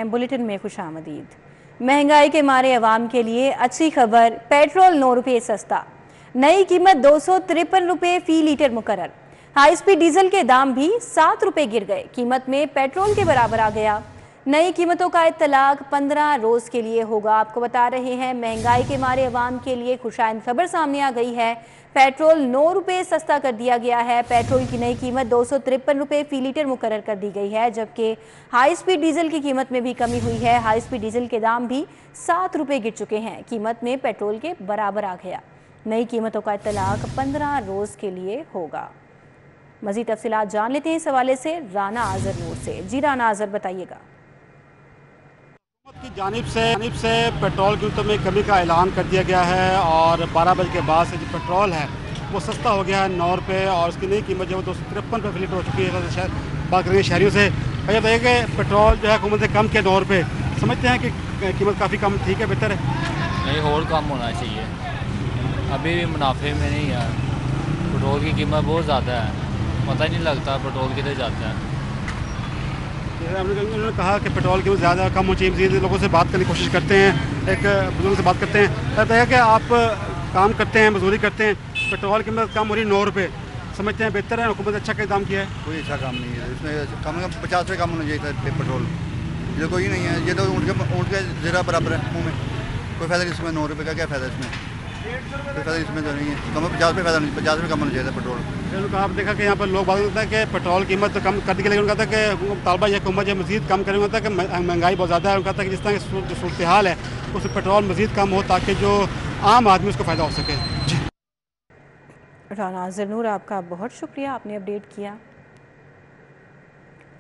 Bulletin में खुशामदीद। महंगाई के मारे अवाम के लिए अच्छी खबर, पेट्रोल 9 रुपये सस्ता, नई कीमत 253 रुपये फी लीटर मुकर्रर। हाई स्पीड डीजल के दाम भी 7 रुपये गिर गए, कीमत में पेट्रोल के बराबर आ गया। नई कीमतों का इत्तलाक 15 रोज के लिए होगा। आपको बता रहे हैं महंगाई के मारे अवाम के लिए खुशाइंद खबर सामने आ गई है। पेट्रोल 9 रुपये सस्ता कर दिया गया है। पेट्रोल की नई कीमत 253 रुपये फी लीटर मुकर्रर कर दी गई है, जबकि हाई स्पीड डीजल की कीमत में भी कमी हुई है। हाई स्पीड डीजल के दाम भी 7 रुपये गिर चुके हैं, कीमत में पेट्रोल के बराबर आ गया। नई कीमतों का इत्तलाक 15 रोज के लिए होगा। मजीद तफसीलात जान लेते हैं इस हवाले से राना आजर नूर से। जी राना आजर, बताइएगा। की जानिब से पेट्रोल कीमतों में कमी का ऐलान कर दिया गया है और 12 बजे के बाद से जो पेट्रोल है वो सस्ता हो गया है 9 रुपये और उसकी नई कीमत जो है 253 रुपये लीटर हो चुकी है। बात करेंगे शहरियों से, भैया बताइए कि पेट्रोल जो है हुकूमत से कम के 9 रुपये, समझते हैं कि कीमत काफ़ी कम ठीक है, बेहतर है? नहीं, और कम होना चाहिए, अभी भी मुनाफे में नहीं है। पेट्रोल की कीमत बहुत ज़्यादा है, पता ही नहीं लगता पेट्रोल किधर जाता है। उन्होंने कहा कि पेट्रोल की ज़्यादा कम होनी चाहिए। मज़ीद लोगों से बात करने की कोशिश करते हैं, एक बुजुर्ग से बात करते हैं। कहता है कि आप काम करते हैं, मजदूरी करते हैं, पेट्रोल की कीमत कम हो रही 9 रुपये, समझते हैं बेहतर है? हुकूमत अच्छा का दाम किया है? कोई अच्छा काम नहीं है इसमें, कम से कम 50 रुपये कम होना चाहिए था पेट्रोल। ये कोई नहीं है, ये तो ऊँट के ज़रा बराबर है मुँह में, कोई फ़ायदा नहीं इसमें। 9 रुपये का क्या फ़ायदा इसमें, कोई फ़ायदा इसमें तो नहीं है। कम 50 रुपये फ़ायदा नहीं, 50 रुपये कम होना चाहिए था पेट्रोल। आप देखा कि यहाँ पर लोग बात करते हैं कि पेट्रोल कीमत तो कम कर दी, लेकिन उनका था कि तालबा यह हुकूमत जो मज़ीद कम करेंगे, होता है कि महंगाई बहुत ज़्यादा है। उनका था कि जिस तरह की सूरत हाल है उस पेट्रोल मज़ीद कम हो ताकि जो आम आदमी उसको फ़ायदा हो सके। जी राना ज़रूर, आपका बहुत शुक्रिया, आपने अपडेट किया।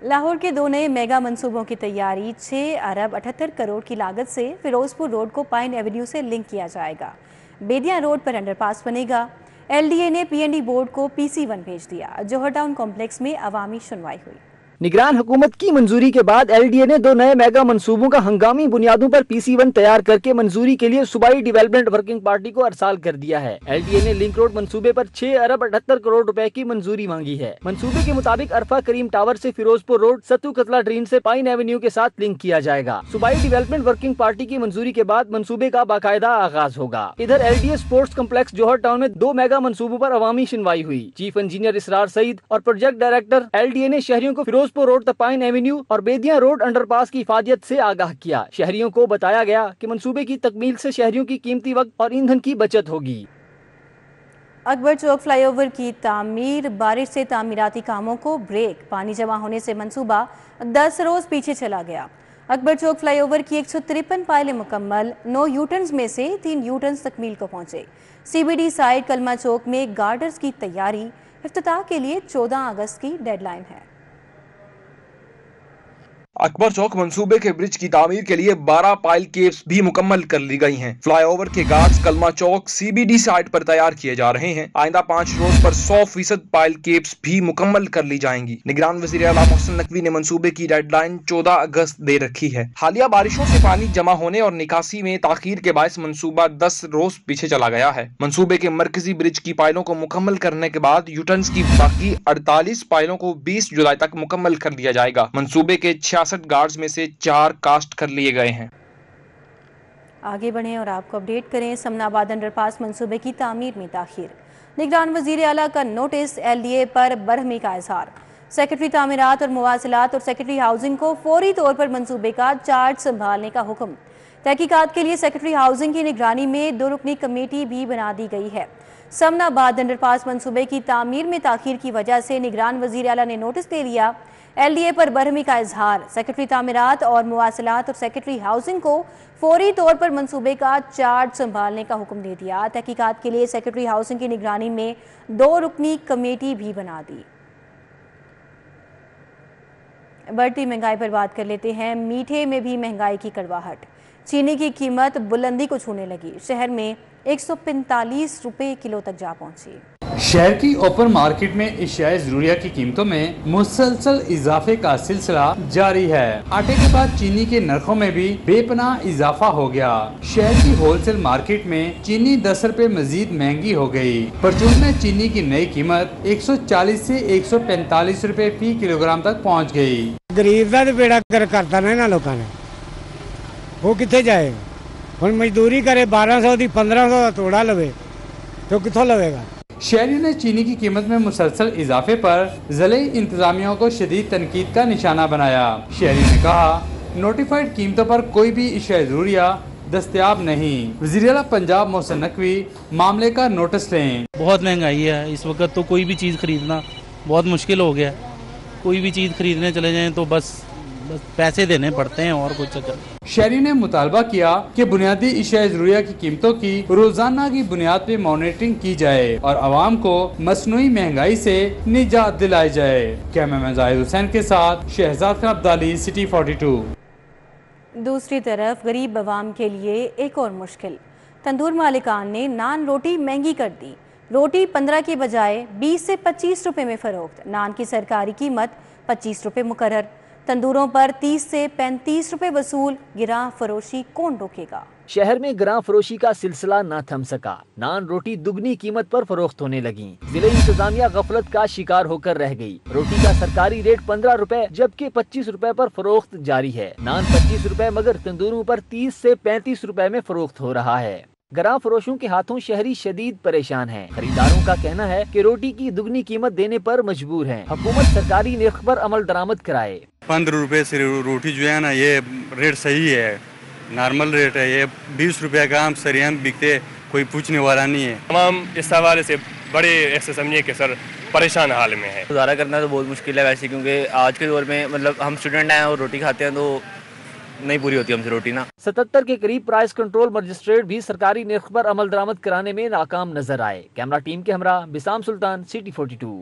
लाहौर के 2 नए मेगा मंसूबों की तैयारी। 6 अरब 78 करोड़ की लागत से फिरोजपुर रोड को पाइन एवेन्यू से लिंक किया जाएगा। बेदिया रोड पर अंडरपास बनेगा। LDA ने PND बोर्ड को PC1 भेज दिया। जौहर टाउन कॉम्प्लेक्स में अवामी सुनवाई हुई। निगरान हुकूमत की मंजूरी के बाद LDA ने 2 नए मेगा मंसूबों का हंगामी बुनियादों पर PC1 तैयार करके मंजूरी के लिए सूबाई डेवलपमेंट वर्किंग पार्टी को अरसाल कर दिया है। LDA ने लिंक रोड मंसूबे पर 6 अरब 78 करोड़ रुपए की मंजूरी मांगी है। मंसूबे के मुताबिक अरफा करीम टावर से फिरोजपुर रोड, सत्तू कतला ड्रीन से पाइन एवेन्यू के साथ लिंक किया जाएगा। सूबाई डेवलपमेंट वर्किंग पार्टी की मंजूरी के बाद मंसूबे का बाकायदा आगाज होगा। इधर LDA स्पोर्ट्स कम्प्लेक्स जौहर टाउन में 2 मेगा मंसूबों पर अवामी सुनवाई हुई। चीफ इंजीनियर इसरार सईद और प्रोजेक्ट डायरेक्टर LDA ने शहरियों को फिरोजपुर रोड तक पाइन एवेन्यू और बेदिया रोड अंडरपास की इफादियत से आगाह किया। शहरियों को बताया गया कि मंसूबे की तकमील से शहरियों की कीमती वक्त और ईंधन की बचत होगी। अकबर चौक फ्लाईओवर की तामीर, बारिश से तामीराती कामों को ब्रेक, पानी जमा होने से मंसूबा 10 रोज पीछे चला गया। अकबर चौक फ्लाईओवर की 153 पायलें मुकम्मल, 9 यूटर्न्स में से 3 यूटर्न्स तकमील को पहुंचे। CBD साइड कलमा चौक में गार्डर्स की तैयारी, इफ्तिताह के लिए 14 अगस्त की डेडलाइन है। अकबर चौक मंसूबे के ब्रिज की तामीर के लिए 12 पाइल केव्स भी मुकम्मल कर ली गई हैं। फ्लाईओवर के गार्ड्स कलमा चौक CBD साइट पर तैयार किए जा रहे हैं। आइंदा 5 रोज पर 100% पाइल केव्स भी मुकम्मल कर ली जाएंगी। निगरान वज़ीर आला मोहसिन नकवी ने मंसूबे की डेडलाइन 14 अगस्त दे रखी है। हालिया बारिशों से पानी जमा होने और निकासी में ताखीर के बायस मंसूबा 10 रोज पीछे चला गया है। मंसूबे के मरकजी ब्रिज की पाइलों को मुकम्मल करने के बाद यूटर्न्स की बाकी 48 पाइलों को 20 जुलाई तक मुकम्मल कर दिया जाएगा। मंसूबे के 66 गार्ड्स में से 4 कास्ट कर लिए गए हैं। आगे बढ़ें और आपको अपडेट करें। समनाबाद अंडरपास मंसूबे की तामीर में ताखीर। निगरान वज़ीर आला का नोटिस, LDA पर बरहमी का इजहार। सेक्रेटरी तामीरात और मुवासिलात और सेक्रेटरी हाउसिंग को फौरी तौर पर मंसूबे का चार्ज संभालने का हुक्म। तहकीकात के लिए सेक्रेटरी हाउसिंग की निगरानी में 2 रुकनी कमेटी भी बना दी गई है। समनाबाद अंडरपास मंसूबे की तामीर में ताखीर की वजह से निगरान वज़ीर आला ने नोटिस दे लिया। LDA पर बरहमी का इजहार, सेक्रेटरी तामीरात और मुवासिलात और सेक्रेटरी हाउसिंग को फौरी तौर पर मंसूबे का चार्ज संभालने का हुक्म दे दिया। तहकीकात के लिए सेक्रेटरी हाउसिंग की निगरानी में 2 रुकनी कमेटी भी बना दी। बढ़ती महंगाई पर बात कर लेते हैं। मीठे में भी महंगाई की कड़वाहट, चीनी की कीमत बुलंदी को छूने लगी। शहर में 145 रुपए किलो तक जा पहुंची। शहर की ओपन मार्केट में एशियाई ज़रूरिया की कीमतों में मुसलसल इजाफे का सिलसिला जारी है। आटे के बाद चीनी के नरखों में भी बेपनाह इजाफा हो गया। शहर की होलसेल मार्केट में चीनी 10 रुपए मजीद महंगी हो गई। परचून में चीनी की नई कीमत 140 से 145 रुपए फी किलोग्राम तक पहुँच गई। गरीब का बेड़ा कर करता ना लोगों ने। ਉਹ ਕਿੱਥੇ ਜਾਏ? ਹੁਣ ਮਜ਼ਦੂਰੀ ਕਰੇ 1200 ਦੀ 1500 ਦਾ ਤੋੜਾ ਲਵੇ तो कितों लगेगा? शहरियों ने चीनी की कीमत में मुसलसल इजाफे पर ज़िले इंतजामिया को शदीद तनकीद का निशाना बनाया। शहरियों ने कहा नोटिफाइड कीमतों पर कोई भी अशिया ज़रूरिया दस्तयाब नहीं। वज़ीर आला पंजाब मोहसिन नकवी मामले का नोटिस लें। बहुत महंगाई है इस वक्त, तो कोई भी चीज़ खरीदना बहुत मुश्किल हो गया। कोई भी चीज़ खरीदने चले जाएं तो बस पैसे देने पड़ते हैं और कुछ चक्कर। शहरी ने मुतालबा किया कि बुनियादी अशिया ज़रूरिया की कीमतों की रोजाना की बुनियाद पर मॉनिटरिंग की जाए और आवाम को मसनूई महंगाई से निजात दिलाई जाए। कैमरामैन जाहिद हुसैन के साथ शहजाद खान अब्दाली, सिटी 42। दूसरी तरफ गरीब आवाम के लिए एक और मुश्किल। तंदूर मालिकान ने नान रोटी महंगी कर दी। रोटी 15 के बजाय 20 से 25 रुपए में फरोख्त। नान की सरकारी कीमत 25 रुपए मुकर्रर। तंदूरों पर 30 से 35 रुपए वसूल। गिरां फरोशी कौन रोकेगा? शहर में गिरां फरोशी का सिलसिला न थम सका। नान रोटी दुगनी कीमत पर फरोख्त होने लगी। जिले इंतजामिया गफलत का शिकार होकर रह गई। रोटी का सरकारी रेट 15 रुपए जबकि 25 रुपए पर फरोख्त जारी है। नान 25 रुपए मगर तंदूरों पर 30 से 35 रुपए में फरोख्त हो रहा है। गिरां फरोशों के हाथों शहरी शदीद परेशान हैं। खरीदारों का कहना है कि रोटी की दुगनी कीमत देने पर मजबूर हैं। हुकूमत सरकारी निर्ख पर अमल दरामद कराए। 15 रुपए से रोटी जो है ना, ये रेट सही है, नॉर्मल रेट है। ये 20 रुपए का हम सरियाम बिकते, कोई पूछने वाला नहीं है। तमाम इस हवाले से बड़े ऐसे समझिए कि सर परेशान हाल में है। गुजारा करना तो बहुत मुश्किल है वैसे, क्योंकि आज के दौर में मतलब हम स्टूडेंट हैं और रोटी खाते हैं तो नहीं पूरी होती हमसे रोटी ना। 77 के करीब प्राइस कंट्रोल मजिस्ट्रेट भी सरकारी निर्ख पर अमल दरामद कराने में नाकाम नजर आए। कैमरा टीम के हमरा बिसाम सुल्तान, सिटी 42।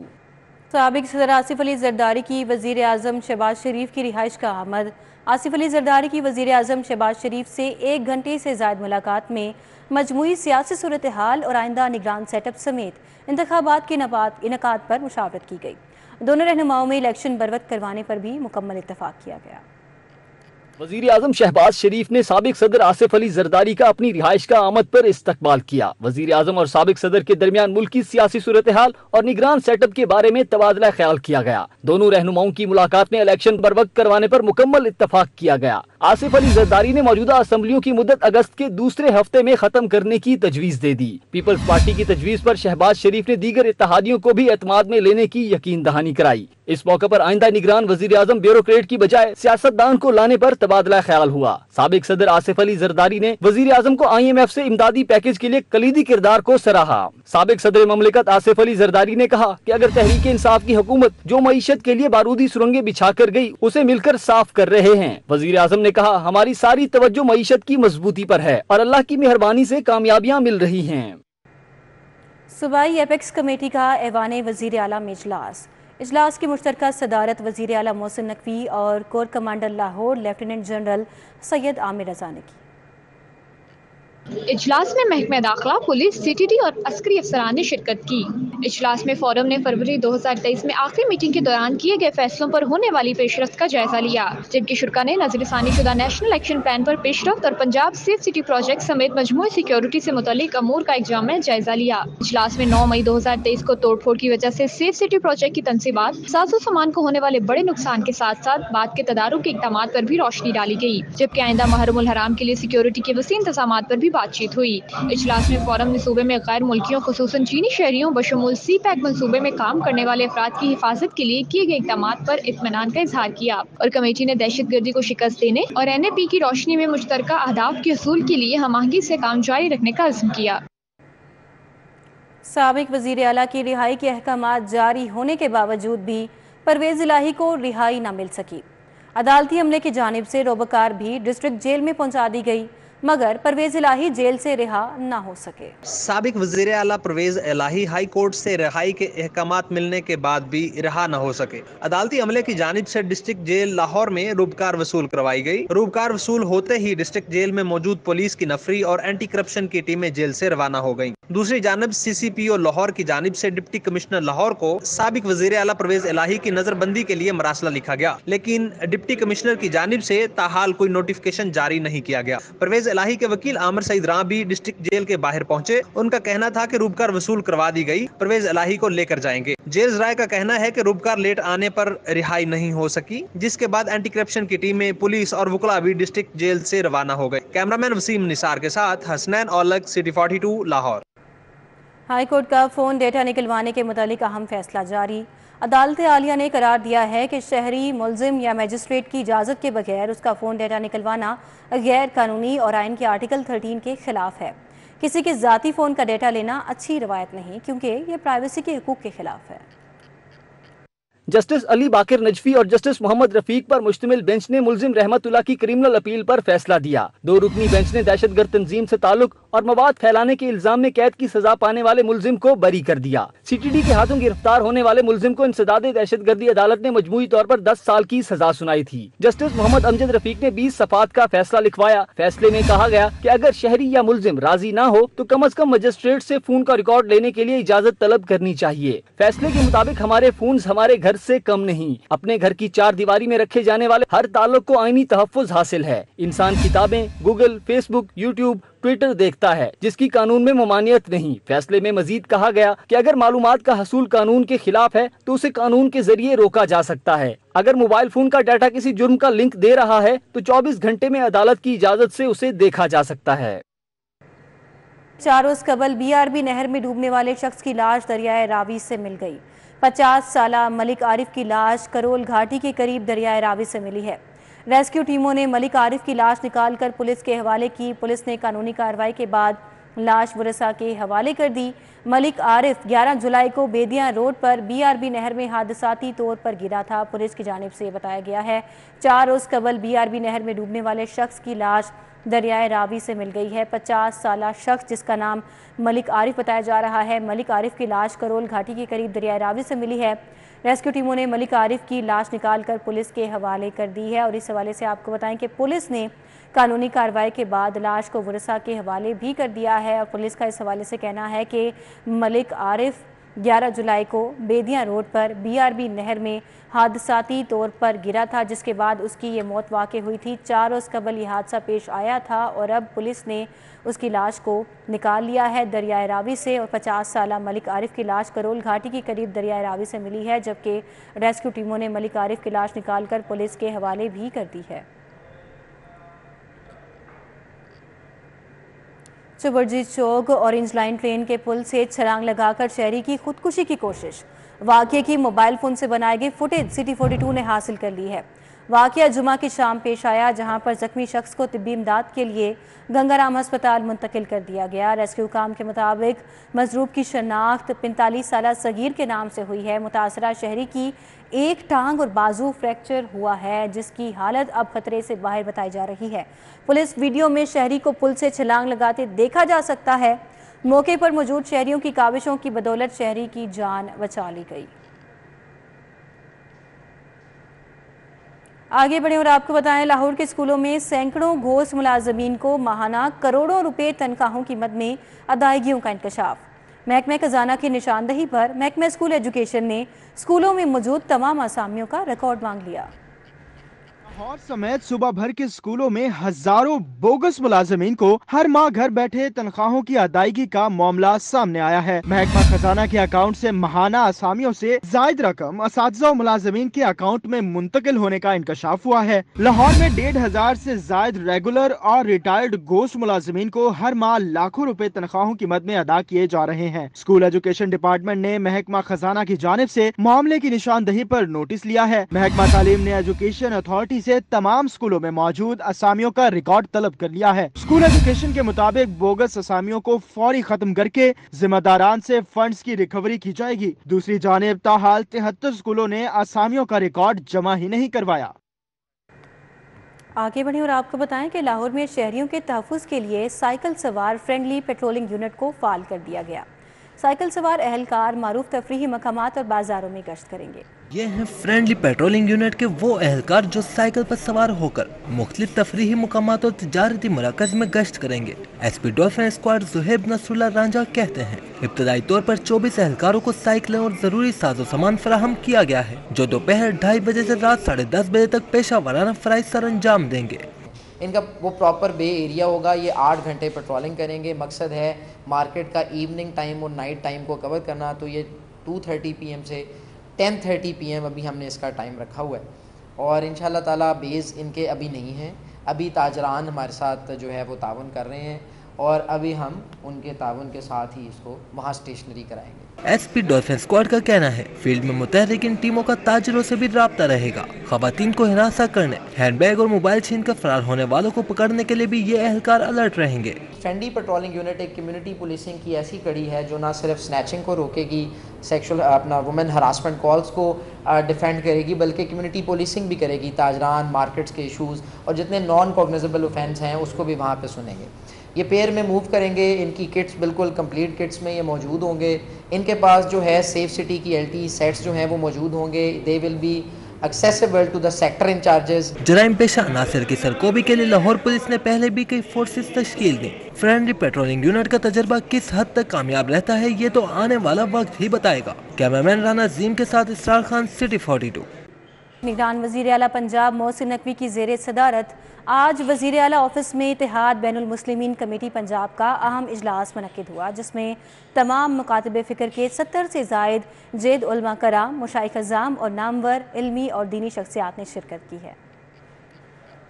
साबिक सदर आसिफ अली जरदारी की वजीर आजम शहबाज शरीफ की रिहाइश का आमद। आसिफ अली जरदारी की वजीर आजम शहबाज शरीफ से 1 घंटे से ज़ायद मुलाकात में मजमूई सियासी सूरत हाल और आइंदा निगरान सेटअप समेत इंतखाबात के इनकाद पर मुशावरत की गई। दोनों रहनुमाओं में इलेक्शन बरवक्त करवाने पर भी मुकम्मल इत्तफाक किया गया। वजीर आजम शहबाज शरीफ ने साबिक सदर आसिफ अली जरदारी का अपनी रिहाइश का आमद पर इस्तकबाल किया। वजीर आजम और साबिक सदर के दरमियान मुल्की सियासी सूरत हाल और निगरान सेटअप के बारे में तबादला ख्याल किया गया। दोनों रहनुमाओं की मुलाकात में इलेक्शन बरवक्त करवाने पर मुकम्मल इत्तफाक किया गया। आसिफ अली जरदारी ने मौजूदा असम्बलियों की मुद्दत अगस्त के दूसरे हफ्ते में खत्म करने की तजवीज दे दी। पीपल्स पार्टी की तजवीज पर शहबाज शरीफ ने दीगर इत्तेहादियों को भी एतमाद में लेने की यकीन दहानी कराई। इस मौके पर आइंदा निगरान वजीर आजम ब्यूरोक्रेट की बजाय सियासतदान को लाने पर तबादला ख्याल हुआ। साबिक सदर आसिफ अली जरदारी ने वजीर आजम को IMF से इमदादी पैकेज के लिए कलीदी किरदार को सराहा। साबिक सदर ममलिकत आसिफ अली जरदारी ने कहा कि अगर तहरीक इंसाफ की हुकूमत जो मईशत के लिए बारूदी सुरंगें बिछा कर गई उसे मिलकर साफ कर रहे हैं। वजीर आजम ने कहा हमारी सारी तवज्जो मईशत की मजबूती पर है और अल्लाह की मेहरबानी से कामयाबियां मिल रही हैं। सूबाई एपेक्स कमेटी का ऐवान वजीर आला में इजलास की मुश्तरका सदारत वजीर आला मोहसिन नकवी और corps commander Lahore lieutenant general Syed Amir Raza ने की। इजलास में महकमा दाखिला, पुलिस, CTD और अस्करी अफसरान ने शिरकत की। इजलास में फोरम ने फरवरी 2023 में आखिरी मीटिंग के दौरान किए गए फैसलों पर होने वाली पेशरफ्त का जायजा लिया, जिनके शुरा ने नजरसानी शुदा नेशनल एक्शन प्लान पर पेशरफ्त और पंजाब सेफ सिटी प्रोजेक्ट समेत मजमूई सिक्योरिटी से मुतल्लिक अमूर का एक जामे जायजा लिया। इजलास में 9 मई 2023 को तोड़फोड़ की वजह से सेफ सिटी प्रोजेक्ट की तनसीबात, साजो सामान को होने वाले बड़े नुकसान के साथ साथ बाद के तदारुक के इक़दाम पर भी रोशनी डाली गई, जबकि आइंदा महरमुल हराम के लिए सिक्योरिटी के वसी इंतजाम पर भी बातचीत हुई। इजलास में फोरम ने सूबे में गैर मुल्कियों खुसूसन चीनी शहरियों बशमूल CPAC मनसूबे में काम करने वाले अफराद की हिफाजत के लिए किए गए इक़दाम पर इत्मीनान का इजहार किया और कमेटी ने दहशत गर्दी को शिकस्त देने और NAP की रोशनी में मुश्तरका अहदाफ के हसूल के लिए हमआहंगी से काम जारी रखने का अज़्म किया। साबिक वज़ीर आला की रिहाई के अहकामात जारी होने के बावजूद भी परवेज़ इलाही को रिहाई न मिल सकी। अदालती अमले की जानिब से रोबकार भी डिस्ट्रिक्ट जेल में पहुंचा दी गई, मगर परवेज इलाही जेल से रिहा न हो सके। साबिक वज़ीर आला परवेज इलाही हाई कोर्ट से रिहाई के अहकामात मिलने के बाद भी रिहा न हो सके। अदालती अमले की जानिब से डिस्ट्रिक्ट जेल लाहौर में रूबकार वसूल करवाई गई। रूबकार वसूल होते ही डिस्ट्रिक्ट जेल में मौजूद पुलिस की नफरी और एंटी करप्शन की टीमें जेल से रवाना हो गयी। दूसरी जानब CCPO लाहौर की जानिब से डिप्टी कमिश्नर लाहौर को साबिक वज़ीर आला परवेज इलाही की नजरबंदी के लिए मरासला लिखा गया, लेकिन डिप्टी कमिश्नर की जानिब से ताहाल कोई नोटिफिकेशन जारी नहीं किया गया। परवेज इलाही के वकील आमिर सईद राम भी डिस्ट्रिक्ट जेल के बाहर पहुंचे। उनका कहना था कि रूबकार वसूल करवा दी गई, परवेज इलाही को लेकर जाएंगे। जेल राय का कहना है कि रूबकार लेट आने पर रिहाई नहीं हो सकी, जिसके बाद एंटी करप्शन की टीमें, पुलिस और वकला भी डिस्ट्रिक्ट जेल से रवाना हो गए। कैमरामैन वसीम निसार के साथ Hasnain Aulakh, city 42, Lahore. High court का फोन डेटा निकलवाने के मुतालिक अहम फैसला जारी। अदालत आलिया ने करार दिया है कि शहरी मुलजिम या मजिस्ट्रेट की इजाज़त के बगैर उसका फ़ोन डेटा निकलवाना गैर कानूनी और आइन के आर्टिकल 13 के खिलाफ है। किसी के ज़ाती फ़ोन का डेटा लेना अच्छी रवायत नहीं, क्योंकि ये प्राइवेसी के हुकूक के खिलाफ है। जस्टिस अली बाकिर नजफी और जस्टिस मोहम्मद रफीक पर मुश्तमिल बेंच ने मुलजिम रहमतुल्लाह की क्रिमिनल अपील पर फैसला दिया। 2 रुकनी बेंच ने दहशतगर्द तंजीम से ताल्लुक और मवाद फैलाने के इल्जाम में कैद की सजा पाने वाले मुलजिम को बरी कर दिया। सीटीडी के हाथों गिरफ्तार होने वाले मुलजिम को इंसदाद दहशतगर्दी अदालत ने मजमूई तौर पर 10 साल की सजा सुनाई थी। जस्टिस मोहम्मद अमजद रफीक ने 20 सफात का फैसला लिखवाया। फैसले में कहा गया कि अगर शहरी या मुलजिम राजी न हो तो कम अज कम मजिस्ट्रेट से फोन का रिकॉर्ड लेने के लिए इजाजत तलब करनी चाहिए। फैसले के मुताबिक हमारे फोन हमारे घर से कम नहीं, अपने घर की 4 दीवारी में रखे जाने वाले हर ताल्लुक को आईनी तहफ्फुज हासिल है। इंसान किताबें, गूगल, फेसबुक, यूट्यूब, ट्विटर देखता है, जिसकी कानून में ममानियत नहीं। फैसले में मजीद कहा गया कि अगर मालूमात का हसूल कानून के खिलाफ है तो उसे कानून के जरिए रोका जा सकता है। अगर मोबाइल फोन का डाटा किसी जुर्म का लिंक दे रहा है तो 24 घंटे में अदालत की इजाजत से उसे देखा जा सकता है। 4 रोज कबल बीआरबी नहर में डूबने वाले शख्स की लाश दरियाए रावी से मिल गई। 50 साला मलिक आरिफ की लाश करोल घाटी के करीब दरियाए रावी से मिली है। रेस्क्यू टीमों ने मलिक आरिफ की लाश निकालकर पुलिस के हवाले की। पुलिस ने कानूनी कार्रवाई के बाद लाश वरसा के हवाले कर दी। मलिक आरिफ 11 जुलाई को बेदिया रोड पर बीआरबी नहर में हादसाती तौर पर गिरा था। पुलिस की जानिब से बताया गया है 4 रोज कबल बीआरबी नहर में डूबने वाले शख्स की लाश दरियाए रावी से मिल गई है। 50 साला शख्स जिसका नाम मलिक आरिफ बताया जा रहा है। मलिक आरिफ की लाश करोल घाटी के करीब दरियाए रावी से मिली है। रेस्क्यू टीमों ने मलिक आरिफ की लाश निकालकर पुलिस के हवाले कर दी है। और इस हवाले से आपको बताएं कि पुलिस ने कानूनी कार्रवाई के बाद लाश को वरसा के हवाले भी कर दिया है। और पुलिस का इस हवाले से कहना है कि मलिक आरिफ 11 जुलाई को बेदिया रोड पर बीआरबी नहर में हादसाती तौर पर गिरा था, जिसके बाद उसकी ये मौत वाक़ई हुई थी। 4 रोज़ कबल ये हादसा पेश आया था और अब पुलिस ने उसकी लाश को निकाल लिया है दरियाए रावी से। और 50 साला मलिक आरिफ की लाश करोल घाटी के करीब दरियाए रावी से मिली है, जबकि रेस्क्यू टीमों ने मलिक आरिफ की लाश निकालकर पुलिस के हवाले भी कर दी है। चुबरजी चौक ऑरेंज लाइन ट्रेन के पुल से छलांग लगाकर शहरी की खुदकुशी की कोशिश। वाक़ये की मोबाइल फ़ोन से बनाई गई फुटेज सिटी 42 ने हासिल कर ली है। वाक़या जुमा की शाम पेश आया, जहां पर जख्मी शख्स को तिब्बी इमदाद के लिए गंगाराम अस्पताल मुंतकिल कर दिया गया। रेस्क्यू काम के मुताबिक मजरूब की शनाख्त 45 साला सगीर के नाम से हुई है। मुतासरा शहरी की एक टांग और बाजू फ्रैक्चर हुआ है, जिसकी हालत अब खतरे से बाहर बताई जा रही है। पुलिस वीडियो में शहरी को पुल से छलांग लगाते देखा जा सकता है। मौके पर मौजूद शहरियों की काविशों की बदौलत शहरी की जान बचा ली गई। आगे बढ़े और आपको बताएं, लाहौर के स्कूलों में सैकड़ों घोष मुलाजमीन को माहाना करोड़ों रुपए तनख्वाहों की मद में अदायगियों का इंकशाफ। महकमे खजाना की निशानदही पर महकमे स्कूल एजुकेशन ने स्कूलों में मौजूद तमाम असामियों का रिकॉर्ड मांग लिया। लाहौर समेत सूबा भर के स्कूलों में हजारों बोगस मुलाजमीन को हर माह घर बैठे तनख्वाहों की अदायगी का मामला सामने आया है। महकमा खजाना के अकाउंट से माहाना असामियों से जायद रकम असातिज़ा और मुलाजमीन के अकाउंट में मुंतकिल होने का इंकशाफ हुआ है। लाहौर में 1500 से जायद रेगुलर और रिटायर्ड गोश्त मुलाजमीन को हर माह लाखों रुपए तनख्वाहों की मद में अदा किए जा रहे हैं। स्कूल एजुकेशन डिपार्टमेंट ने महकमा खजाना की जानिब से मामले की निशानदही पर नोटिस लिया है। महकमा तालीम ने एजुकेशन अथॉरिटी से तमाम स्कूलों में मौजूद असामियों का रिकॉर्ड तलब कर लिया है। स्कूल एजुकेशन के मुताबिक बोगस असामियों को फौरी खत्म करके जिम्मेदारान से फंड्स की रिकवरी की जाएगी। दूसरी जानिब ताहाल 73 स्कूलों ने असामियों का रिकॉर्ड जमा ही नहीं करवाया। आगे बढ़े और आपको बताएं कि लाहौर में शहरियों के तहफ़्फ़ुज़ के लिए साइकिल सवार फ्रेंडली पेट्रोलिंग यूनिट को फ़ाल कर दिया गया। साइकिल सवार अहलकार मारूफ तफरीही मकामात और बाजारों में गश्त करेंगे। ये हैं फ्रेंडली पेट्रोलिंग यूनिट के वो अहलकार जो साइकिल पर सवार होकर मुख्तलिफ तफरीही मुकामात और तिजारती मराकज में गश्त करेंगे। SP dolphin squad Zuhaib Nasrullah Ranjha कहते हैं, इब्तदाई तौर पर 24 अहलकारों को साइकिलें और जरूरी साजो सामान फराहम किया गया है, जो दोपहर 2:30 बजे से रात 10:30 बजे तक पेशा वाराना फराइज सर अंजाम देंगे। ان کا وہ پراپر بے ایریا ہوگا. یہ 8 گھنٹے پیٹرولنگ کریں گے. مقصد ہے مارکیٹ کا ایوننگ ٹائم اور نائٹ ٹائم کو کور کرنا. تو یہ 2:30 PM سے 10:30 PM ابھی ہم نے اس کا ٹائم رکھا ہوا ہے. اور انشاءاللہ تعالیٰ بیز ان کے ابھی نہیں ہیں. ابھی تاجران ہمارے ساتھ جو ہے وہ تعاون کر رہے ہیں اور ابھی ہم ان کے تعاون کے ساتھ ہی اس کو وہاں اسٹیشنری کرائیں گے. ایس پی ڈولفن اسکواڈ کا کہنا ہے فیلڈ میں متحرک ان ٹیموں کا تاجروں سے بھی رابطہ رہے گا. خواتین کو ہراساں کرنے، ہینڈ بیگ اور موبائل چھین کر فرار ہونے والوں کو پکڑنے کے لیے بھی یہ اہلکار الرٹ رہیں گے. فینڈی پیٹرولنگ یونٹ ایک کمیونٹی پولیسنگ کی ایسی کڑی ہے جو نہ صرف سنیچنگ کو روکے گی، سیکشل اپنا وومن ہراسمنٹ کالز کو ڈیفینڈ کرے گی، بلکہ کمیونٹی پولیسنگ بھی کرے گی. تاجران، مارکیٹس کے ایشوز اور جتنے نان کوگنیزبل اوفینس ہیں اس کو بھی وہاں پہ سنیں گے. یہ پیر میں موو کریں گے. ان کی کٹس بالکل کمپلیٹ کٹس میں یہ موجود ہوں گے. ان کے پاس جو ہے سیف سٹی کی LTE سیٹس جو ہیں وہ موجود ہوں گے. They will be accessible to the sector incharges. جرائم پیشہ عناصر کی سرکوبی کے لیے لاہور پولیس نے پہلے بھی کئی فورسز تشکیل دی. فرینڈلی پیٹرولنگ یونٹ کا تجربہ کس حد تک کامیاب رہتا ہے یہ تو آنے والا وقت ہی بتائے گا. کیمرامین رانا عظیم کے ساتھ اسرار خان، سٹی 42. نگران وزیر اعلیٰ پنجاب محسن نقوی کی زیر صدارت آج وزیر اعلیٰ آفس میں اتحاد بین المسلمین کمیٹی پنجاب کا اہم اجلاس منعقد ہوا، جس میں تمام مکاتب فکر کے 70 سے زائد جید علماء کرام، مشائخ اعظام اور نامور علمی اور دینی شخصیات نے شرکت کی ہے.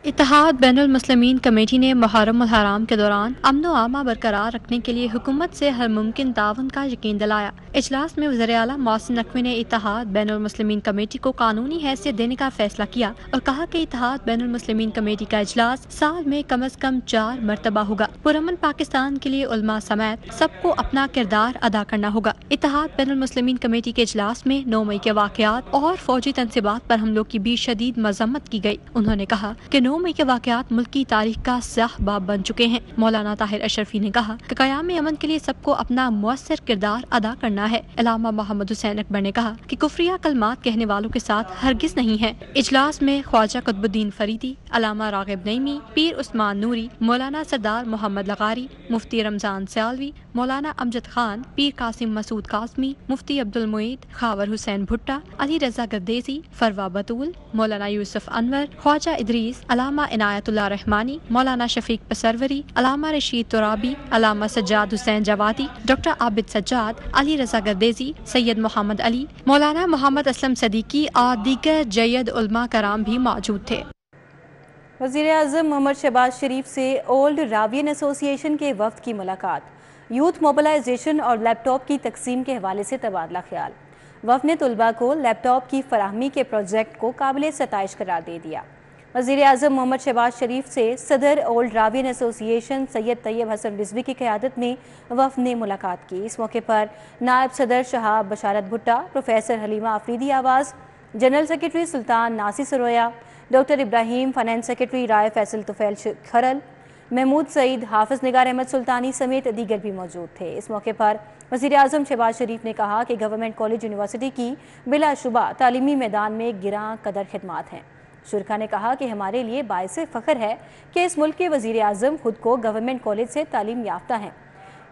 اتحاد بین المسلمین کمیٹی نے محرم الحرام کے دوران امن و امان برقرار رکھنے کے لیے حکومت سے ہر ممکن تعاون کا یقین دلایا. اجلاس میں وزیر اعلیٰ محسن نقوی نے اتحاد بین المسلمین کمیٹی کو قانونی حیثیت دینے کا فیصلہ کیا اور کہا کہ اتحاد بین المسلمین کمیٹی کا اجلاس سال میں کم از کم 4 مرتبہ ہوگا. پرامن پاکستان کے لیے علماء سمیت سب کو اپنا کردار ادا کرنا ہوگا. اتحاد بین المسلمین کمیٹی کے اجلاس میں 9 مئی کے واقعات اور فوجی تنصیبات پر حملوں کی بھی شدید مذمت کی گئی. انہوں نے کہا کہ 9 مئی کے واقعات ملکی تاریخ کا سیاہ باب بن چکے ہیں. مولانا طاہر اشرفی نے کہا کہ قیام امن کے لیے سب کو اپنا مؤثر کردار ادا کرنا ہے. علامہ محمد حسین اکبر نے کہا کہ کفریہ کلمات کہنے والوں کے ساتھ ہرگز نہیں ہے. اجلاس میں خواجہ قطب الدین فریدی، علامہ راغب نعیمی، پیر عثمان نوری، مولانا سردار محمد لغاری، مفتی رمضان سیالوی، مولانا امجد خان، پیر قاسم مسعود قاسمی، مفتی عبدالمعید، خاور حسین بھٹا، علی رضا گردیزی، فروا بطول، مولانا یوسف انور، خواجہ ادریس، علامہ عنایت اللہ رحمانی، مولانا شفیق پسروری، علامہ رشید ترابی، علامہ سجاد حسین جوادی، ڈاکٹر عابد سجاد، علی رضا گردیزی، سید محمد علی، مولانا محمد اسلم صدیقی اور دیگر جید علماء کرام بھی موجود تھے. وزیر اعظم محمد شہباز شریف سے اولڈ راوین ایسوسی ایشن کے وفد کی ملاقات، یوتھ موبلائزیشن اور لیپ ٹاپ کی تقسیم کے حوالے سے تبادلہ خیال. وفد نے طلباء کو لیپ ٹاپ کی فراہمی کے پروجیکٹ کو قابل ستائش قرار دے دیا. وزیر اعظم محمد شہباز شریف سے صدر اولڈ راوین ایسوسی ایشن سید طیب حسن رضوی کی قیادت میں وفد نے ملاقات کی. اس موقع پر نائب صدر شہاب بشارت بھٹا، پروفیسر حلیمہ آفریدی آواز، جنرل سیکرٹری سلطان ناصر Sarwia, doctor Ebrahim, finance secretary رائے فیصل طفیل کھرل، محمود سعید، حافظ نگار احمد سلطانی سمیت دیگر بھی موجود تھے. اس موقع پر وزیر اعظم شہباز شریف نے کہا کہ گورنمنٹ کالج یونیورسٹی کی بلا شبہ تعلیمی میدان میں گراں قدر خدمات ہیں. شرکا نے کہا کہ ہمارے لیے باعث فخر ہے کہ اس ملک کے وزیر اعظم خود کو گورنمنٹ کالج سے تعلیم یافتہ ہیں.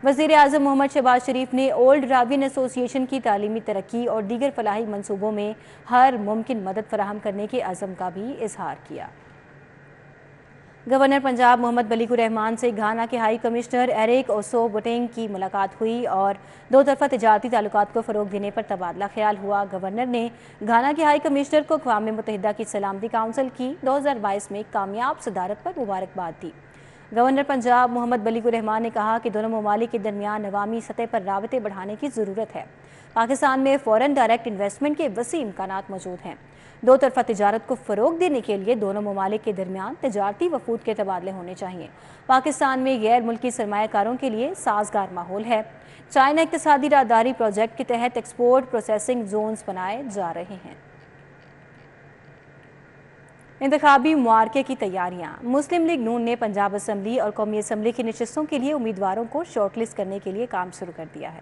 وزیر اعظم محمد شہباز شریف نے اولڈ راوین ایسوسی ایشن کی تعلیمی ترقی اور دیگر فلاحی منصوبوں میں ہر ممکن مدد فراہم کرنے کے عزم کا بھی اظہار کیا. گورنر پنجاب محمد بلیغ الرحمان سے گھانا کے ہائی کمشنر ایرک اوسو بوٹینگ کی ملاقات ہوئی اور دو طرفہ تجارتی تعلقات کو فروغ دینے پر تبادلہ خیال ہوا. گورنر نے گھانا کے ہائی کمشنر کو اقوام متحدہ کی سلامتی کونسل کی 2022 میں کامیاب صدارت پر مبارکباد دی. گورنر پنجاب محمد بلیغ الرحمان نے کہا کہ دونوں ممالک کے درمیان عوامی سطح پر رابطے بڑھانے کی ضرورت ہے. پاکستان میں فورن ڈائریکٹ انویسٹمنٹ کے وسیع امکانات موجود ہیں. دو طرفہ تجارت کو فروغ دینے کے لیے دونوں ممالک کے درمیان تجارتی وفود کے تبادلے ہونے چاہیے. پاکستان میں غیر ملکی سرمایہ کاروں کے لیے سازگار ماحول ہے. چائنا اقتصادی راہداری پروجیکٹ کے تحت ایکسپورٹ پروسیسنگ زونز بنائے جا رہے ہیں. انتخابی معارکے کی تیاریاں. مسلم لیگ نون نے پنجاب اسمبلی اور قومی اسمبلی کی نشستوں کے لیے امیدواروں کو شارٹ لسٹ کرنے کے لیے کام شروع کر دیا ہے.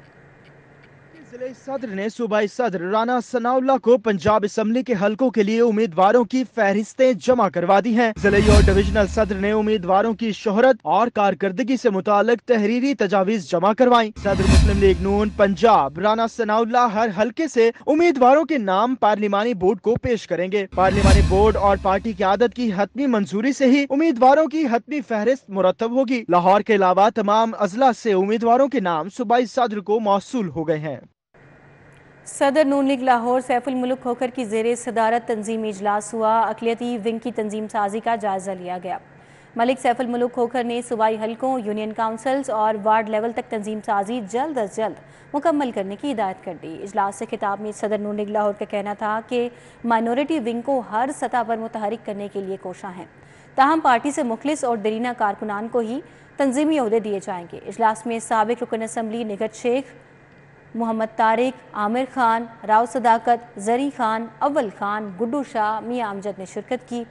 जिले सदर ने सूबाई सदर राना सनाउल्लाह को पंजाब असम्बली के हलकों के लिए उम्मीदवारों की फहरिस्तें जमा करवा दी हैं। जिले और डिविजनल सदर ने उम्मीदवारों की शोहरत और कारकर्दगी से मुतालिक तहरीरी तजावीज जमा करवाई। सदर मुस्लिम लीग नून पंजाब राना सनाउल्लाह हर हलके से उम्मीदवारों के नाम पार्लिमानी बोर्ड को पेश करेंगे। पार्लिमानी बोर्ड और पार्टी की आदत की हतमी मंजूरी से ही उम्मीदवारों की हतमी फहरिस्त मुरतब होगी। लाहौर के अलावा तमाम अजला से उम्मीदवारों के नाम सूबाई सदर को मौसूल हो गए हैं। सदर नून लीग लाहौर सैफुल मुल्क खोखर की ज़ेरे सदारत तंजीमी इजलास हुआ। अक़लियती विंग की तंजीम साजी का जायज़ा लिया गया। मलिक सैफुल मुल्क खोखर ने सूबाई हलकों, यूनियन काउंसिल्स और वार्ड लेवल तक तंजीम साजी जल्द अज जल्द मुकम्मल करने की हिदायत कर दी। इजलास से खिताब में सदर नून लीग लाहौर का कहना था कि माइनॉरिटी विंग को हर सतह पर मुतहरिक करने के लिए कोशा हैं। ताहम पार्टी से मुखलिस और दरीना कारकुनान को ही तंजीमी ओहदे दिए जाएंगे। इजलास में साबिक रुकन असम्बली निगत शेख, मोहम्मद तारिक, आमिर खान, राव सदाकत, जरी खान, अव्वल खान, गुड्डू शाह, मियां अमजद ने शिरकत की।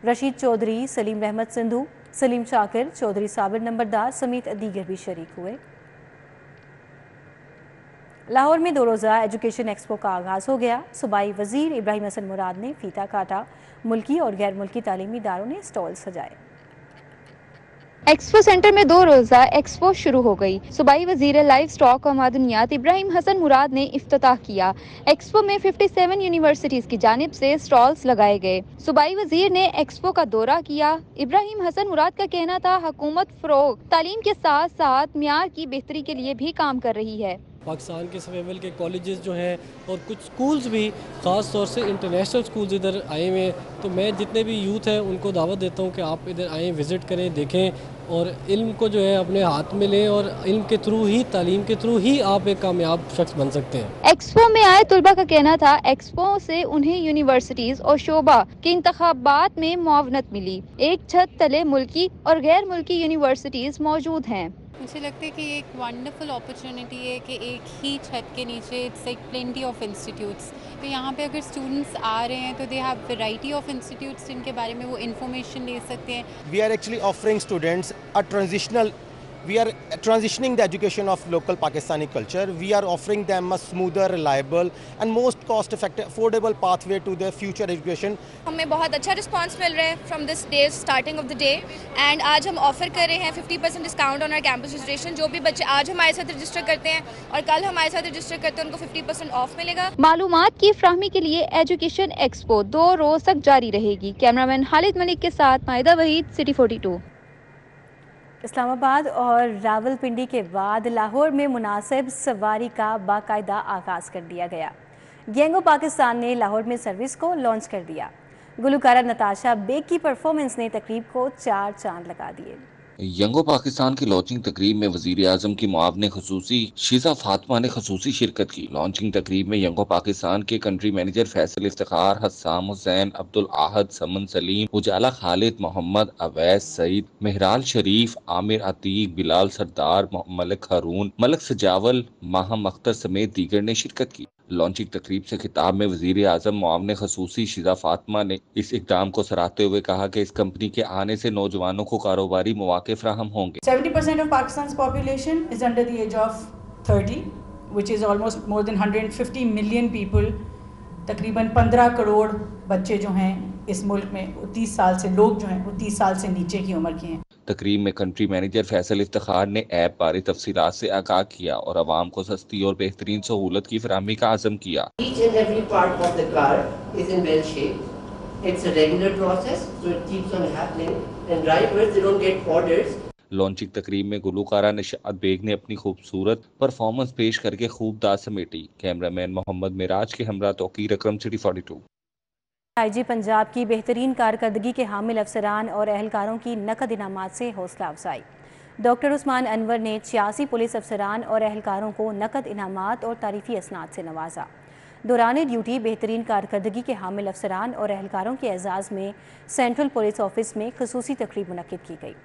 रशीद चौधरी, सलीम रहमत सिंधु, सलीम शाकिर, चौधरी साबिर नंबरदार समेत दीगर भी शरीक हुए। लाहौर में 2 रोज़ा एजुकेशन एक्सपो का आगाज़ हो गया। सूबाई वज़ीर इब्राहिम हसन मुराद ने फीता काटा। मुल्की और गैर मुल्की तालीमी इदारों ने स्टॉल सजाए। एक्सपो सेंटर में 2 रोज़ा एक्सपो शुरू हो गई। सूबाई वज़ीर लाइव स्टॉक और मादनियात इब्राहिम हसन मुराद ने इफ्तिताह किया। एक्सपो में 57 यूनिवर्सिटीज़ की जानिब से स्टॉल्स लगाए गए। सूबाई वज़ीर ने एक्सपो का दौरा किया। इब्राहिम हसन मुराद का कहना था हुकूमत फ़रोग़ तालीम के साथ साथ मियार की बेहतरी के लिए भी काम कर रही है। पाकिस्तान के सर्वाइवल के कॉलेजेस जो हैं और कुछ स्कूल्स भी, ख़ास तौर से इंटरनेशनल स्कूल्स इधर आए हुए हैं। तो मैं जितने भी यूथ हैं उनको दावत देता हूं कि आप इधर आएँ, विज़िट करें, देखें और इल्म को जो है अपने हाथ में लें और इल्म के थ्रू ही, तालीम के थ्रू ही आप एक कामयाब शख्स बन सकते हैं। एक्सपो में आए तुलबा का कहना था एक्सपो से उन्हें यूनिवर्सिटीज़ और शोबा के इंतखाबात में मुआवनत मिली। एक छत तले मुल्की और गैर मुल्की यूनिवर्सिटीज़ मौजूद हैं। मुझे लगता है कि एक वंडरफुल अपॉर्चुनिटी है कि एक ही छत के नीचे it's like plenty of institutes. तो यहाँ पे अगर स्टूडेंट्स आ रहे हैं तो they have variety of institutes जिनके बारे में वो इन्फॉर्मेशन ले सकते हैं। We are actually offering students we are transitioning the education of local Pakistani culture. We are offering them a smoother, reliable and most cost effective, affordable pathway to their future education. हमें बहुत अच्छा response मिल रहा है from this day, starting of the day, and आज हम offer कर रहे हैं 50% discount on our campus registration. जो भी बच्चे आज हमारे साथ रजिस्टर करते हैं और कल हमारे साथ रजिस्टर करते हैं उनको 50% ऑफ मिलेगा। मालूमात की फ्राहमी के लिए एजुकेशन एक्सपो 2 रोज तक जारी रहेगी। कैमरामैन खालिद मलिक के साथ माहिदा वहीद, सिटी 42। इस्लामाबाद और रावलपिंडी के बाद लाहौर में मुनासिब सवारी का बाकायदा आगाज़ कर दिया गया। गैंगो पाकिस्तान ने लाहौर में सर्विस को लॉन्च कर दिया। गुलकारा नताशा बेग की परफॉर्मेंस ने तकरीब को 4 चांद लगा दिए। यंगो पाकिस्तान की लॉन्चिंग तकरीब में वजीर आजम की मुआवने खसूसी शीजा फातिमा ने खसूसी शिरकत की। लॉन्चिंग तकरीब में यंगो पाकिस्तान के कंट्री मैनेजर फैसल इफ्तिखार, हस्साम हुसैन, अब्दुल आहद, समन सलीम, उजाला खालिद, मोहम्मद अवैस सईद, मेहराल शरीफ, आमिर अतीक, बिलाल सरदार, मलिक हारून, मलिक सजावल, माहम अख्तर समेत दीगर ने शिरकत की। लॉन्चिंग तकरीब से खिताब में वजीर आजम मुआवने खसूसी शीजा फातिमा ने इस इक़दाम को सराहते हुए कहा कि इस कंपनी के आने से नौजवानों को कारोबारी मौके फ्राहम होंगे। 70% of Pakistan's population is under the age of 30, which is almost more than 150 million people. तकरीबन 15 करोड़ बच्चे जो हैं इस मुल्क में 30 साल से लोग जो हैं वो 30 साल से नीचे की उम्र के हैं। तकरीब में कंट्री मैनेजर फैसल इफ्तिखार ने ऐप बारे तफसीलात से आगाह किया और आवाम को सस्ती और बेहतरीन सहूलत की फराहमी का आज़म किया। Each and every part of the car is in well shape. It's a regular process, so it keeps on happening. And drivers, they don't get orders. Launching तकरीब में गुलकारा निशात बेग ने अपनी खूबसूरत परफॉर्मेंस पेश करके खूब दाद समेटी। कैमरामैन मोहम्मद मिराज के हमरा तौकीर अकरम, सिटी 42। IG पंजाब की बेहतरीन कारकर्दगी के हामिल अफसरान और एहलकारों की नकद इनामात से हौसला अफजाई। डॉक्टर उस्मान अनवर ने 86 पुलिस अफसरान और एहलकारों को नकद इनामात और तारीफी असनाद से नवाजा। दौरान ड्यूटी बेहतरीन कारकर्दगी के हामिल अफसरान और एहलकारों के एजाज़ में सेंट्रल पुलिस ऑफिस में खसूसी तकरीब मुनक्किद की गई।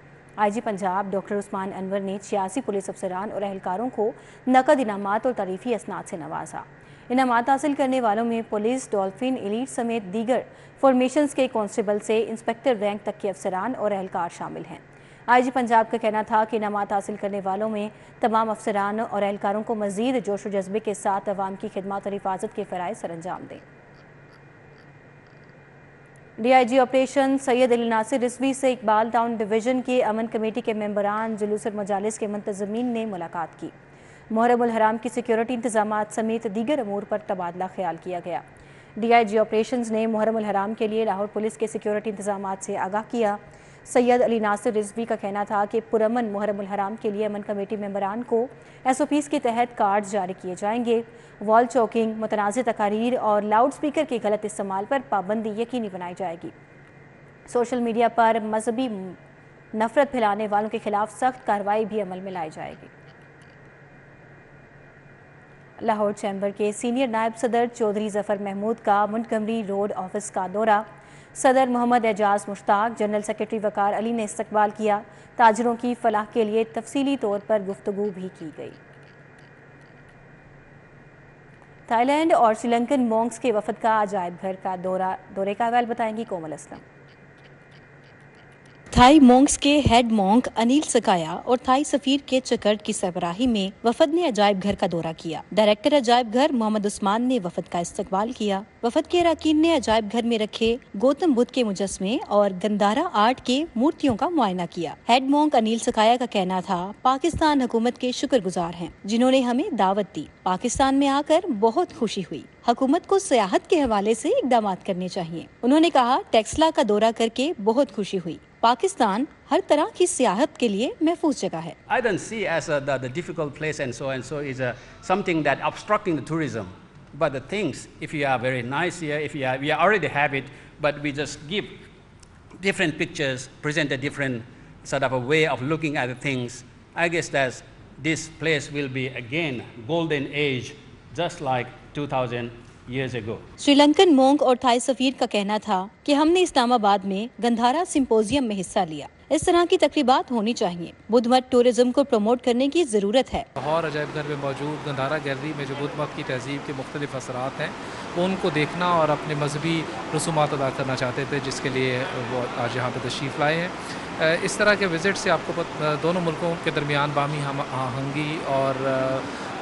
IG पंजाब डॉक्टर उस्मान अनवर ने 86 पुलिस अफसरान और एहलकारों को नकद इनामात और तारीफी असनाद से नवाजा। इनामात हासिल करने वालों में पुलिस, डॉल्फिन, एलीट समेत दीगर फॉर्मेशंस के कांस्टेबल से इंस्पेक्टर रैंक तक के अफसरान और एहलकार शामिल हैं। IG पंजाब का कहना था कि इनामात हासिल करने वालों में तमाम अफसरान और एहलकारों को मज़ीद जोश व जज्बे के साथ अवाम की खिदमत और हिफाजत के फ़राइज़ सर अंजाम दें। DIG ऑपरेशन सैयद अली नासिर रिजवी से इकबाल टाउन डिवीज़न के अमन कमेटी के मेंबरान जुलूस और मजालिस के मुंतज़मीन ने मुलाकात की। मुहर्रम उल हराम की सिक्योरिटी इंतजामात समेत दीगर अमूर पर तबादला ख्याल किया गया। DIG ऑपरेशंस ने मुहर्रम उल हराम के लिए लाहौर पुलिस के सिक्योरिटी इंतजामात से आगाह किया। सैयद अली नासिर रिजवी का कहना था कि पुरअमन मुहर्रम उल हराम के लिए अमन कमेटी मेंबरान को SOPs के तहत कार्ड जारी किए जाएंगे। वॉल चौकिंग, मुतनाज़ तकारीर और लाउड स्पीकर के गलत इस्तेमाल पर पाबंदी यकीनी बनाई जाएगी। सोशल मीडिया पर मजहबी नफरत फैलाने वालों के खिलाफ सख्त कार्रवाई भी अमल में लाई जाएगी। लाहौर चैम्बर के सीनियर नायब सदर चौधरी जफर महमूद का मुंटगमरी रोड ऑफिस का दौरा। सदर मोहम्मद एजाज मुश्ताक, जनरल सेक्रेटरी वकार अली ने इस्तकबाल किया। ताजरों की फलाह के लिए तफसीली तौर पर गुफ्तगू भी की गई। थाईलैंड और श्रीलंकन मॉन्क्स के वफद का अजायब घर का दौरे का अहवाल बताएंगी कोमल असलम। थाई मॉन्क्स के हेड मॉन्क अनिल सकाया और थाई सफीर के चकर्ट की सरबराही में वफद ने अजायब घर का दौरा किया। डायरेक्टर अजायब घर मोहम्मद उस्मान ने वफद का इस्तकबाल किया। वफद के अरकान ने अजायब घर में रखे गौतम बुद्ध के मुजस्मे और गंधारा आर्ट के मूर्तियों का मुआयना किया। हेड मॉन्क अनिल सकाया का कहना था, पाकिस्तान हुकूमत के शुक्रगुजार हैं जिन्होंने हमें दावत दी। पाकिस्तान में आकर बहुत खुशी हुई। हुकूमत को सियाहत के हवाले से इकदाम करने चाहिए। उन्होंने कहा, टेक्सला का दौरा करके बहुत खुशी हुई। पाकिस्तान हर तरह की सियाहत के लिए महफूज जगह है। I don't see as the difficult place and so is something that obstructing the tourism. But the things, if you are very nice here, we already have it, but we just give different pictures, present a different sort of a way of looking at the things. I guess that this place will be again golden age, just like 2000 years ago. Sri Lankan monk और Thai सफीर का कहना था कि हमने इस्लामाबाद में Gandhara symposium में हिस्सा लिया। इस तरह की तकरीबात होनी चाहिए। बुद्ध मत टूरिज्म को प्रमोट करने की जरूरत है। लाहौर अजायब घर में मौजूद गंधारा गैलरी में जो बुद्ध मत की तहजीब के मुख्तलिफ असरात हैं, वो उनको देखना और अपने मजहबी रसूमात अदा करना चाहते थे, जिसके लिए वो आज यहाँ पर तशरीफ़ लाए हैं। इस तरह के विज़िट से आपको दोनों मुल्कों के दरमियान बाहमी हमआहंगी और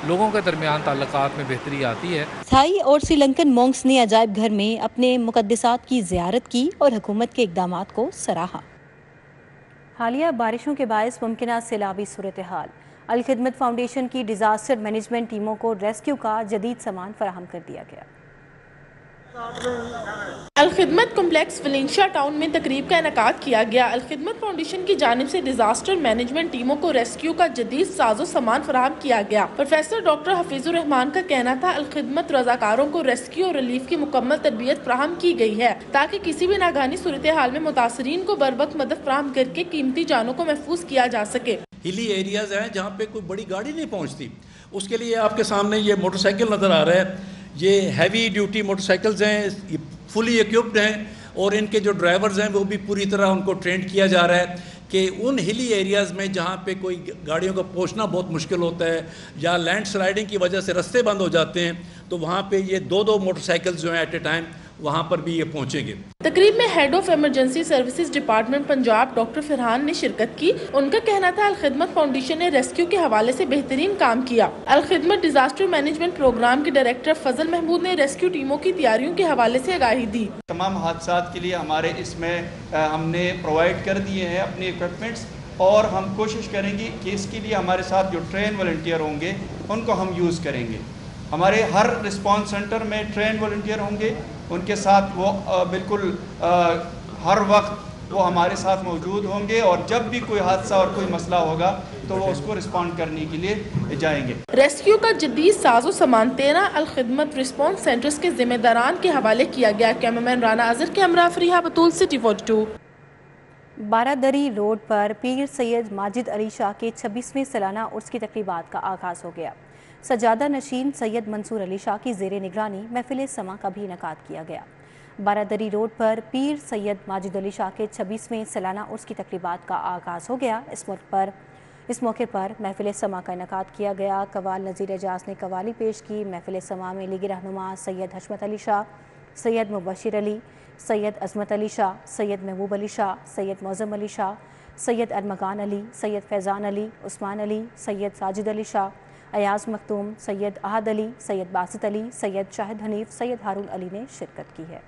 लोगों के दरमियान ताल्लुकात में बेहतरी आती है। थाई और श्रीलंकन मॉन्क्स ने अजायब घर में अपने मुकद्दसात की ज़ियारत की और हुकूमत के इक़दामात को सराहा। हालिया बारिशों के बायस मुमकिना सैलाबी सूरत हाल। अल खिदमत फाउंडेशन की डिज़ास्टर मैनेजमेंट टीमों को रेस्क्यू का जदीद सामान फराहम कर दिया गया। अल खिदमत कॉम्प्लेक्स वलेंशिया टाउन में तकरीब का इनेकाद किया गया। अल खिदमत फाउंडेशन की जानिब से डिजास्टर मैनेजमेंट टीमों को रेस्क्यू का जदीद साजो सामान फराहम किया गया। प्रोफेसर डॉक्टर हफीजुर रहमान का कहना था, अल खिदमत रजाकारों को रेस्क्यू और रिलीफ की मुकम्मल तरबियत फराहम की गई है ताकि किसी भी नागानी सूरत हाल में मुतासरीन को बर वक्त मदद फराहम करके कीमती जानों को महफूज किया जा सके। हिली एरियाज हैं जहाँ पे कोई बड़ी गाड़ी नहीं पहुँचती, उसके लिए आपके सामने ये मोटरसाइकिल नज़र आ रहा है। ये हैवी ड्यूटी मोटरसाइकिल्स हैं, ये फुली इक्विप्ड हैं और इनके जो ड्राइवर्स हैं वो भी पूरी तरह उनको ट्रेंड किया जा रहा है कि उन हिली एरियाज़ में जहाँ पे कोई गाड़ियों का पहुँचना बहुत मुश्किल होता है या लैंड स्लाइडिंग की वजह से रास्ते बंद हो जाते हैं, तो वहाँ पे ये दो मोटरसाइकिल्स जो हैं एट ए टाइम वहाँ पर भी ये पहुँचेंगे। तकरीब में head of emergency services department Punjab doctor Farhan ने शिरकत की। उनका कहना था, अल खिदमत फाउंडेशन ने रेस्क्यू के हवाले से बेहतरीन काम किया। अल खिदमत डिजास्टर मैनेजमेंट प्रोग्राम के डायरेक्टर फजल महमूद ने रेस्क्यू टीमों की तैयारियों के हवाले से आगाही दी। तमाम हादसात के लिए हमारे इसमें हमने प्रोवाइड कर दिए हैं अपने इक्विपमेंट्स और हम कोशिश करेंगे कि इसके लिए हमारे साथ जो ट्रेन वॉलंटियर होंगे उनको हम यूज़ करेंगे। हमारे हर रिस्पांस सेंटर में ट्रेन वॉलंटियर होंगे, उनके साथ वो बिल्कुल हर वक्त वो हमारे साथ मौजूद होंगे और जब भी कोई हादसा और कोई मसला होगा तो वो उसको रिस्पॉन्ड करने के लिए जाएंगे। रेस्क्यू का जदीद साजो सामान 13 अल खिदमत रिस्पांस सेंटर्स के जिम्मेदारान के हवाले किया गया। कैमरामैन राना अजहर के हमरा फरीहा बतूल, सिटी 42। बारादरी रोड पर पीर सैयद माजिद अली शाह के 26वें सालाना उर्स की तकरीबात का आगाज़ हो गया। सजादा नशीन सैयद मंसूर अली शाह की ज़ेरे निगरानी महफिल समा का भी इनेकाद किया गया। बारादरी रोड पर पीर सैयद माजिद अली शाह के 26वें सालाना उर्स की तकरीबात का आगाज़ हो गया। इस मौके पर महफिल समा का इनेकाद किया गया। कवाल नज़ीर एजाज ने कवाली पेश की। महफिल समा में लीगी रहनुमा सैयद हशमत अली शाह, सैयद मुबशिर अली, सैयद अजमत अली शाह, सैयद महबूब अली शाह, सैयद मौज़म अली शाह, سید ارمغان علی، سید فیضان علی، عثمان علی، سید ساجد علی شاہ، ایاز مختوم، سید احد علی، سید باسط علی، سید شاہد حنیف، سید ہارون علی نے شرکت کی ہے۔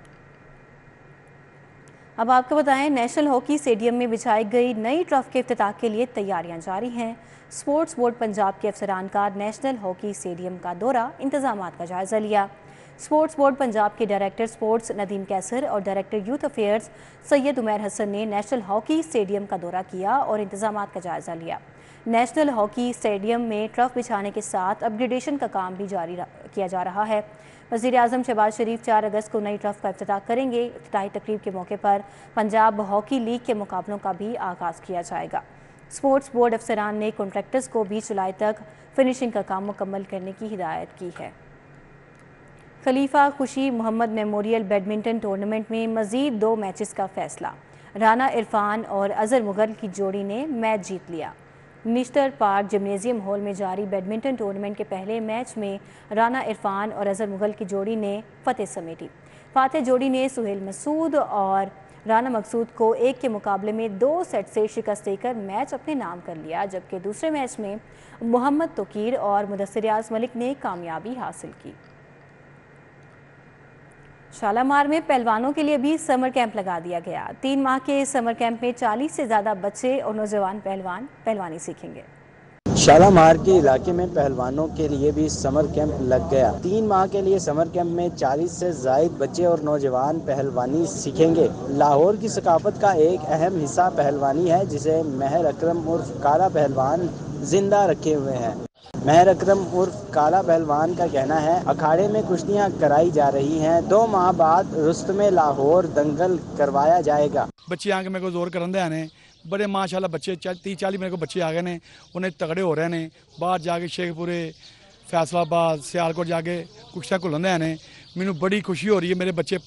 اب آپ کو بتائیں، نیشنل ہاکی اسٹیڈیم میں بچھائی گئی نئی ٹرف کے افتتاح کے لیے تیاریاں جاری ہیں۔ سپورٹس بورڈ پنجاب کے افسران کا نیشنل ہاکی اسٹیڈیم کا دورہ، انتظامات کا جائزہ لیا۔ سپورٹس بورڈ پنجاب کے ڈائریکٹر سپورٹس ندیم کیسر اور ڈائریکٹر یوتھ افیئرز سید عمیر حسن نے نیشنل ہاکی اسٹیڈیم کا دورہ کیا اور انتظامات کا جائزہ لیا۔ نیشنل ہاکی اسٹیڈیم میں ٹرف بچھانے کے ساتھ اپ گریڈیشن کا کام بھی جاری کیا جا رہا ہے۔ وزیر اعظم شہباز شریف 4 اگست کو نئی ٹرف کا افتتاح کریں گے۔ افتتاحی تقریب کے موقع پر پنجاب ہاکی لیگ کے مقابلوں کا بھی آغاز کیا جائے گا۔ سپورٹس بورڈ افسران نے کنٹریکٹرز کو 20 جولائی تک فنشنگ کا کام مکمل کرنے کی ہدایت کی ہے۔ خلیفہ خوشی محمد میموریل بیڈمنٹن ٹورنامنٹ میں مزید 2 میچز کا فیصلہ، رانا عرفان اور اظہر مغل کی جوڑی نے میچ جیت لیا۔ نشتر پارک جمنیزیم ہال میں جاری بیڈمنٹن ٹورنامنٹ کے پہلے میچ میں رانا عرفان اور اظہر مغل کی جوڑی نے فتح سمیٹی۔ فاتح جوڑی نے سہیل مسعود اور رانا مقصود کو 1 کے مقابلے میں 2 سیٹ سے شکست دے کر میچ اپنے نام کر لیا، جبکہ دوسرے میچ میں محمد توقیر اور مدثر ریاض ملک نے کامیابی حاصل کی۔ شالامار میں پہلوانوں کے لیے بھی سمر کیمپ لگا دیا گیا۔ 3 ماہ کے سمر کیمپ میں 40 سے زیادہ بچے اور نوجوان پہلوان پہلوانی سیکھیں گے۔ شالامار کے علاقے میں پہلوانوں کے لیے بھی سمر کیمپ لگ گیا۔ 3 ماہ کے لیے سمر کیمپ میں 40 سے زائد بچے اور نوجوان پہلوانی سیکھیں گے۔ لاہور کی ثقافت کا ایک اہم حصہ پہلوانی ہے، جسے مہر اکرم عرف کالا پہلوان زندہ رکھے ہوئے ہیں۔ مہر اکرم عرف کالا پہلوان کا کہنا ہے، اکھاڑے میں کشتیاں کرائی جا رہی ہیں، 2 ماہ بعد رستم لاہور دنگل کروایا جائے گا۔ بچے آ کے میرے کو زور کرندے آنے بڑے ماشاءاللہ بچے 30-40 میرے کو بچے آ گئے نے، انہیں تگڑے ہو رہے ہیں، باہر جا کے شیخ پورے فیصل آباد سیالکوٹ جا کے کشتیاں کھلندے آنے، مینوں بڑی خوشی ہو رہی ہے، میرے بچے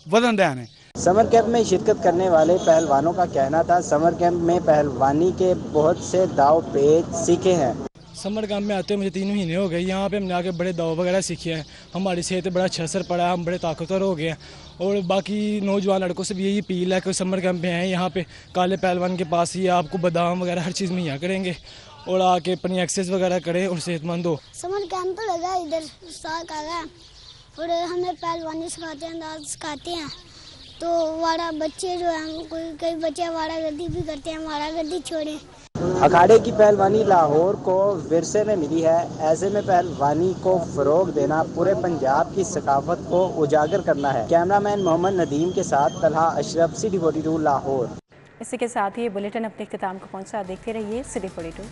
ودن دے آنے۔ سمر کیمپ میں شرکت کرنے والے پہلوانوں کا کہنا تھا، سمر کیمپ میں پہلوانی کے بہت سے داؤ پیچ سیکھے ہیں۔ سمر کیمپ میں آتے ہوئے مجھے 3 مہینے ہو گئے، یہاں پہ ہم نے آ کے بڑے داؤ وغیرہ سیکھے ہیں، ہماری صحت پہ بڑا اچھا اثر پڑا ہے، ہم بڑے طاقتور ہو گئے ہیں۔ اور باقی نوجوان لڑکوں سے بھی یہی اپیل ہے کہ سمر کیمپ میں ہیں، یہاں پہ کالے پہلوان کے پاس ہی آپ کو بادام وغیرہ ہر چیز مہیا کریں گے، اور آ کے اپنی ایکسرسائز وغیرہ کریں اور صحت مند ہو۔ سمر کیمپ تو لگا ادھر استاد کا ہے، اور ہمیں پہلوانی سکھاتے ہیں، انداز سکھاتے ہیں، تو واڑہ بچے جو ہیں کئی بچے واڑہ گردی بھی کرتے ہیں، واڑہ گردی چھوڑیں۔ اکھاڑے کی پہلوانی لاہور کو ورثے میں ملی ہے، ایسے میں پہلوانی کو فروغ دینا پورے پنجاب کی ثقافت کو اجاگر کرنا ہے۔ کیمرہ مین محمد ندیم کے ساتھ طلحہ اشرف، City 42 لاہور۔ اسی کے ساتھ ہی یہ بلیٹن اپنے اختتام کو پہنچا، دیکھتے رہیے City 42۔